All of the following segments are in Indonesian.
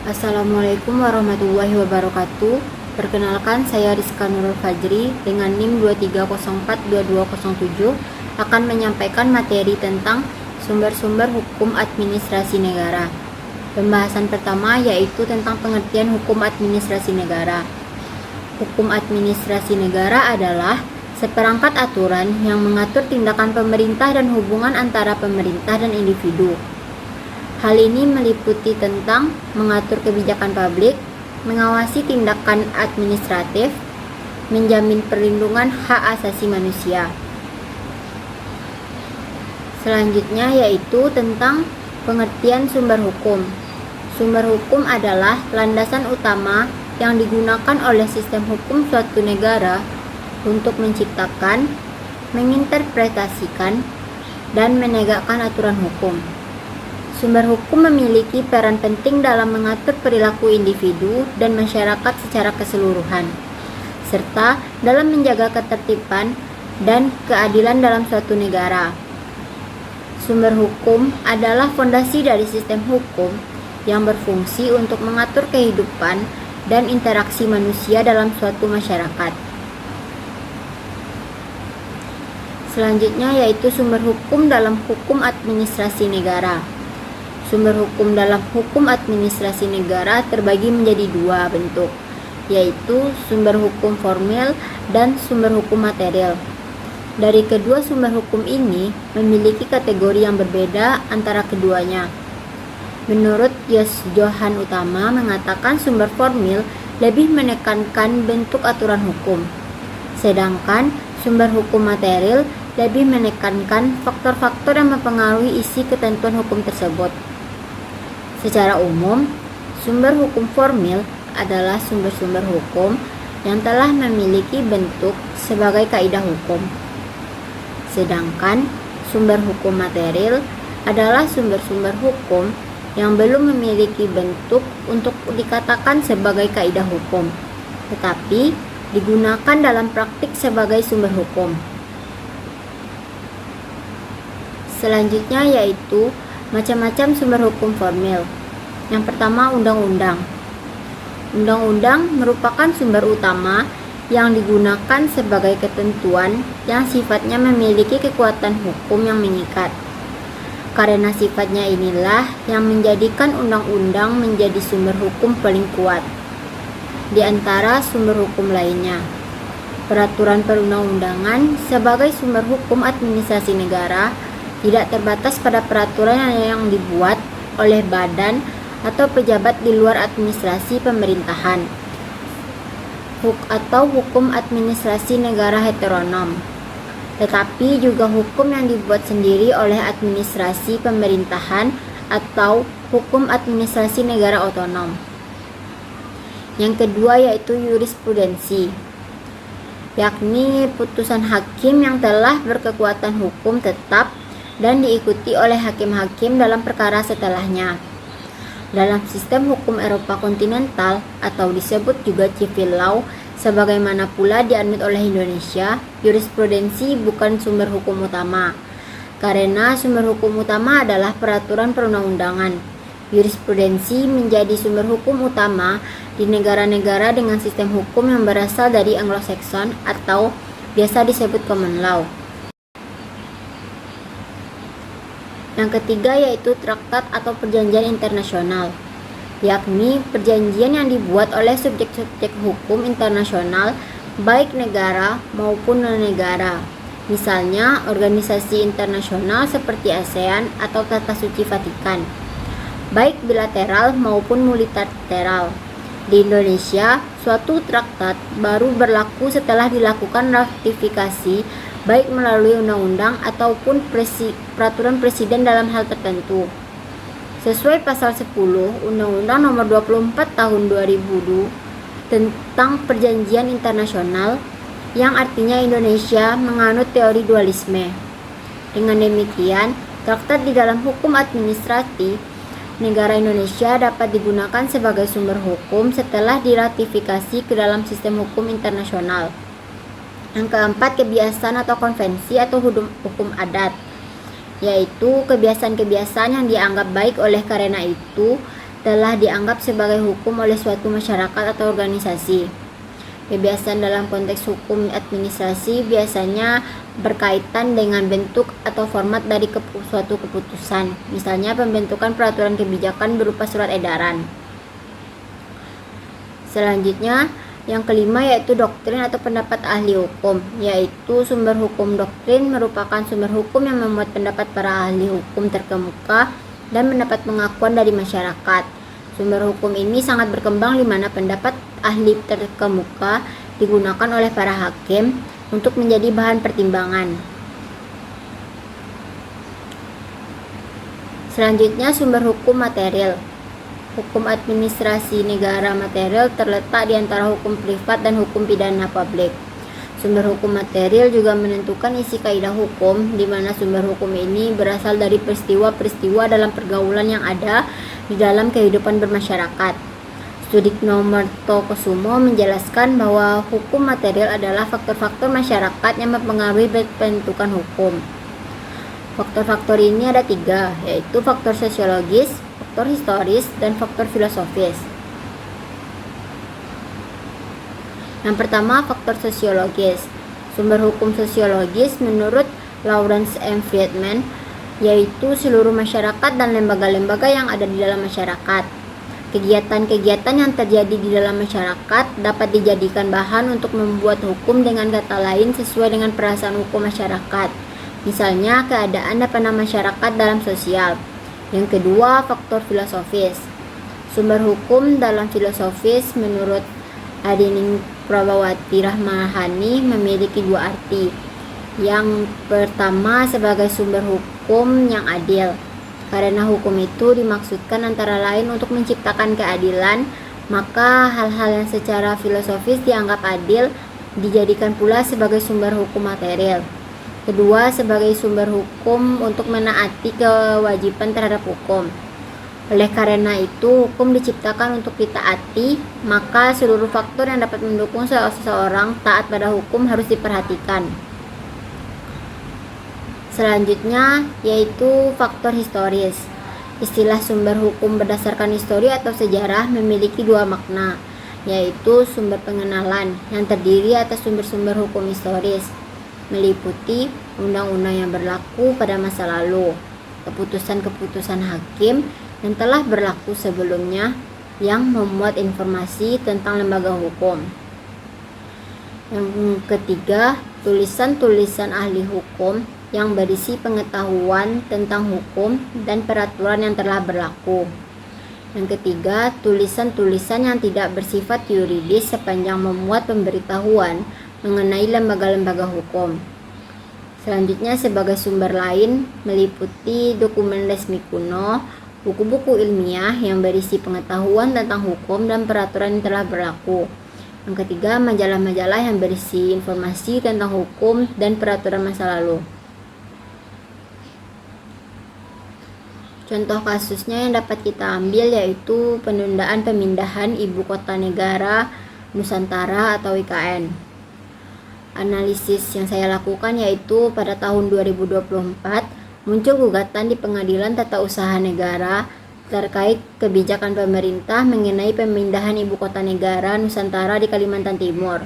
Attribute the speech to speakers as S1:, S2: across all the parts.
S1: Assalamualaikum warahmatullahi wabarakatuh. Perkenalkan, saya Rizka Nurul Fajri dengan NIM 23042207 akan menyampaikan materi tentang sumber-sumber hukum administrasi negara. Pembahasan pertama yaitu tentang pengertian hukum administrasi negara. Hukum administrasi negara adalah seperangkat aturan yang mengatur tindakan pemerintah dan hubungan antara pemerintah dan individu. Hal ini meliputi tentang mengatur kebijakan publik, mengawasi tindakan administratif, menjamin perlindungan hak asasi manusia. Selanjutnya yaitu tentang pengertian sumber hukum. Sumber hukum adalah landasan utama yang digunakan oleh sistem hukum suatu negara untuk menciptakan, menginterpretasikan, dan menegakkan aturan hukum. Sumber hukum memiliki peran penting dalam mengatur perilaku individu dan masyarakat secara keseluruhan, serta dalam menjaga ketertiban dan keadilan dalam suatu negara. Sumber hukum adalah fondasi dari sistem hukum yang berfungsi untuk mengatur kehidupan dan interaksi manusia dalam suatu masyarakat. Selanjutnya yaitu sumber hukum dalam hukum administrasi negara. Sumber hukum dalam hukum administrasi negara terbagi menjadi dua bentuk, yaitu sumber hukum formil dan sumber hukum material. Dari kedua sumber hukum ini memiliki kategori yang berbeda antara keduanya. Menurut Yos Johan Utama mengatakan sumber formil lebih menekankan bentuk aturan hukum, sedangkan sumber hukum material lebih menekankan faktor-faktor yang mempengaruhi isi ketentuan hukum tersebut. Secara umum, sumber hukum formil adalah sumber-sumber hukum yang telah memiliki bentuk sebagai kaidah hukum. Sedangkan sumber hukum material adalah sumber-sumber hukum yang belum memiliki bentuk untuk dikatakan sebagai kaidah hukum, tetapi digunakan dalam praktik sebagai sumber hukum. Selanjutnya yaitu macam-macam sumber hukum formil. Yang pertama, undang-undang. Undang-undang merupakan sumber utama yang digunakan sebagai ketentuan yang sifatnya memiliki kekuatan hukum yang mengikat. Karena sifatnya inilah yang menjadikan undang-undang menjadi sumber hukum paling kuat di antara sumber hukum lainnya. Peraturan perundang-undangan sebagai sumber hukum administrasi negara tidak terbatas pada peraturan yang dibuat oleh badan atau pejabat di luar administrasi pemerintahan atau hukum administrasi negara heteronom, tetapi juga hukum yang dibuat sendiri oleh administrasi pemerintahan atau hukum administrasi negara otonom. Yang kedua yaitu jurisprudensi, yakni putusan hakim yang telah berkekuatan hukum tetap dan diikuti oleh hakim-hakim dalam perkara setelahnya. Dalam sistem hukum Eropa kontinental atau disebut juga civil law, sebagaimana pula dianut oleh Indonesia, jurisprudensi bukan sumber hukum utama, karena sumber hukum utama adalah peraturan perundang-undangan. Jurisprudensi menjadi sumber hukum utama di negara-negara dengan sistem hukum yang berasal dari Anglo-Saxon atau biasa disebut common law. Yang ketiga yaitu traktat atau perjanjian internasional, yakni perjanjian yang dibuat oleh subjek-subjek hukum internasional baik negara maupun non-negara. Misalnya organisasi internasional seperti ASEAN atau Tata Suci Vatikan, baik bilateral maupun multilateral. Di Indonesia, suatu traktat baru berlaku setelah dilakukan ratifikasi baik melalui undang-undang ataupun peraturan presiden dalam hal tertentu. Sesuai pasal 10 Undang-Undang Nomor 24 Tahun 2000 tentang Perjanjian Internasional, yang artinya Indonesia menganut teori dualisme. Dengan demikian, traktat di dalam hukum administratif negara Indonesia dapat digunakan sebagai sumber hukum setelah diratifikasi ke dalam sistem hukum internasional. Yang keempat, kebiasaan atau konvensi atau hukum adat, yaitu kebiasaan-kebiasaan yang dianggap baik oleh karena itu telah dianggap sebagai hukum oleh suatu masyarakat atau organisasi. Kebiasaan dalam konteks hukum administrasi biasanya berkaitan dengan bentuk atau format dari suatu keputusan, misalnya pembentukan peraturan kebijakan berupa surat edaran. Selanjutnya, yang kelima yaitu doktrin atau pendapat ahli hukum, yaitu sumber hukum. Doktrin merupakan sumber hukum yang memuat pendapat para ahli hukum terkemuka dan mendapat pengakuan dari masyarakat. Sumber hukum ini sangat berkembang di mana pendapat ahli terkemuka digunakan oleh para hakim untuk menjadi bahan pertimbangan. Selanjutnya, sumber hukum material. Hukum administrasi negara material terletak di antara hukum privat dan hukum pidana publik. Sumber hukum material juga menentukan isi kaidah hukum, di mana sumber hukum ini berasal dari peristiwa-peristiwa dalam pergaulan yang ada di dalam kehidupan bermasyarakat. Sudikno Mertokusumo menjelaskan bahwa hukum material adalah faktor-faktor masyarakat yang mempengaruhi pembentukan hukum. Faktor-faktor ini ada 3, yaitu faktor sosiologis, faktor historis, dan faktor filosofis. Yang pertama, faktor sosiologis. Sumber hukum sosiologis menurut Lawrence M. Friedman yaitu seluruh masyarakat dan lembaga-lembaga yang ada di dalam masyarakat. Kegiatan-kegiatan yang terjadi di dalam masyarakat dapat dijadikan bahan untuk membuat hukum, dengan kata lain sesuai dengan perasaan hukum masyarakat. Misalnya, keadaan dan pandangan masyarakat dalam sosial. Yang kedua, faktor filosofis. Sumber hukum dalam filosofis menurut Adining Prabawati Rahmahani memiliki 2 arti. Yang pertama, sebagai sumber hukum yang adil. Karena hukum itu dimaksudkan antara lain untuk menciptakan keadilan, maka hal-hal yang secara filosofis dianggap adil dijadikan pula sebagai sumber hukum material. Kedua, sebagai sumber hukum untuk menaati kewajiban terhadap hukum. Oleh karena itu, hukum diciptakan untuk ditaati, maka seluruh faktor yang dapat mendukung seseorang taat pada hukum harus diperhatikan. Selanjutnya, yaitu faktor historis. Istilah sumber hukum berdasarkan histori atau sejarah memiliki 2 makna, yaitu sumber pengenalan yang terdiri atas sumber-sumber hukum historis, meliputi undang-undang yang berlaku pada masa lalu, keputusan-keputusan hakim yang telah berlaku sebelumnya yang memuat informasi tentang lembaga hukum. Yang ketiga, tulisan-tulisan ahli hukum yang berisi pengetahuan tentang hukum dan peraturan yang telah berlaku. Yang ketiga, tulisan-tulisan yang tidak bersifat yuridis sepanjang memuat pemberitahuan mengenai lembaga-lembaga hukum. Selanjutnya, sebagai sumber lain meliputi dokumen resmi kuno, buku-buku ilmiah yang berisi pengetahuan tentang hukum dan peraturan yang telah berlaku. Yang ketiga, majalah-majalah yang berisi informasi tentang hukum dan peraturan masa lalu. Contoh kasusnya yang dapat kita ambil yaitu penundaan pemindahan ibu kota negara Nusantara atau IKN. Analisis yang saya lakukan yaitu pada tahun 2024 muncul gugatan di Pengadilan Tata Usaha Negara terkait kebijakan pemerintah mengenai pemindahan ibu kota negara Nusantara di Kalimantan Timur.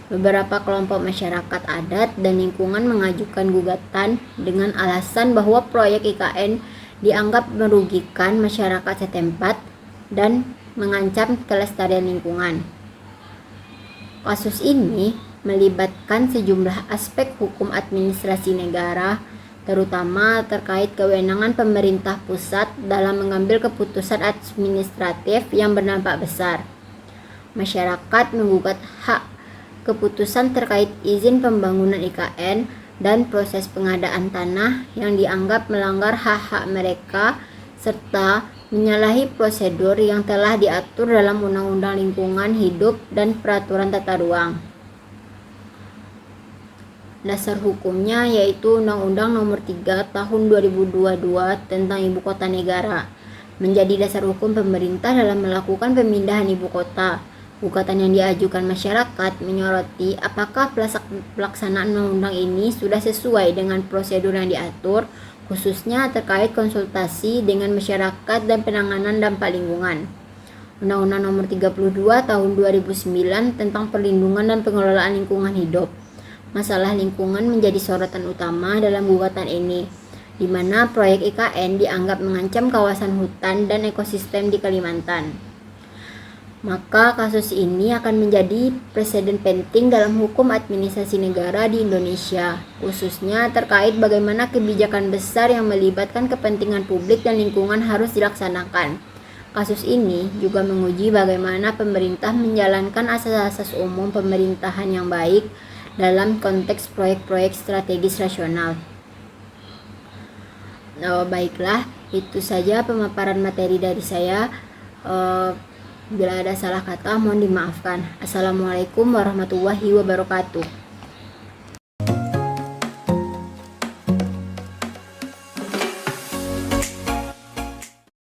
S1: Beberapa kelompok masyarakat adat dan lingkungan mengajukan gugatan dengan alasan bahwa proyek IKN dianggap merugikan masyarakat setempat dan mengancam kelestarian lingkungan. Kasus ini melibatkan sejumlah aspek hukum administrasi negara, terutama terkait kewenangan pemerintah pusat dalam mengambil keputusan administratif yang berdampak besar. Masyarakat menggugat hak keputusan terkait izin pembangunan IKN dan proses pengadaan tanah yang dianggap melanggar hak-hak mereka serta menyalahi prosedur yang telah diatur dalam Undang-Undang Lingkungan Hidup dan Peraturan Tata Ruang. Dasar hukumnya yaitu Undang-Undang Nomor 3 Tahun 2022 tentang Ibu Kota Negara menjadi dasar hukum pemerintah dalam melakukan pemindahan ibu kota. Gugatan yang diajukan masyarakat menyoroti apakah pelaksanaan undang-undang ini sudah sesuai dengan prosedur yang diatur khususnya terkait konsultasi dengan masyarakat dan penanganan dampak lingkungan. Undang-Undang Nomor 32 Tahun 2009 tentang Perlindungan dan Pengelolaan Lingkungan Hidup. Masalah lingkungan menjadi sorotan utama dalam gugatan ini, di mana proyek IKN dianggap mengancam kawasan hutan dan ekosistem di Kalimantan. Maka kasus ini akan menjadi preseden penting dalam hukum administrasi negara di Indonesia, khususnya terkait bagaimana kebijakan besar yang melibatkan kepentingan publik dan lingkungan harus dilaksanakan. Kasus ini juga menguji bagaimana pemerintah menjalankan asas-asas umum pemerintahan yang baik dalam konteks proyek-proyek strategis nasional. Baiklah, itu saja pemaparan materi dari saya. Bila ada salah kata, mohon dimaafkan. Assalamualaikum warahmatullahi wabarakatuh.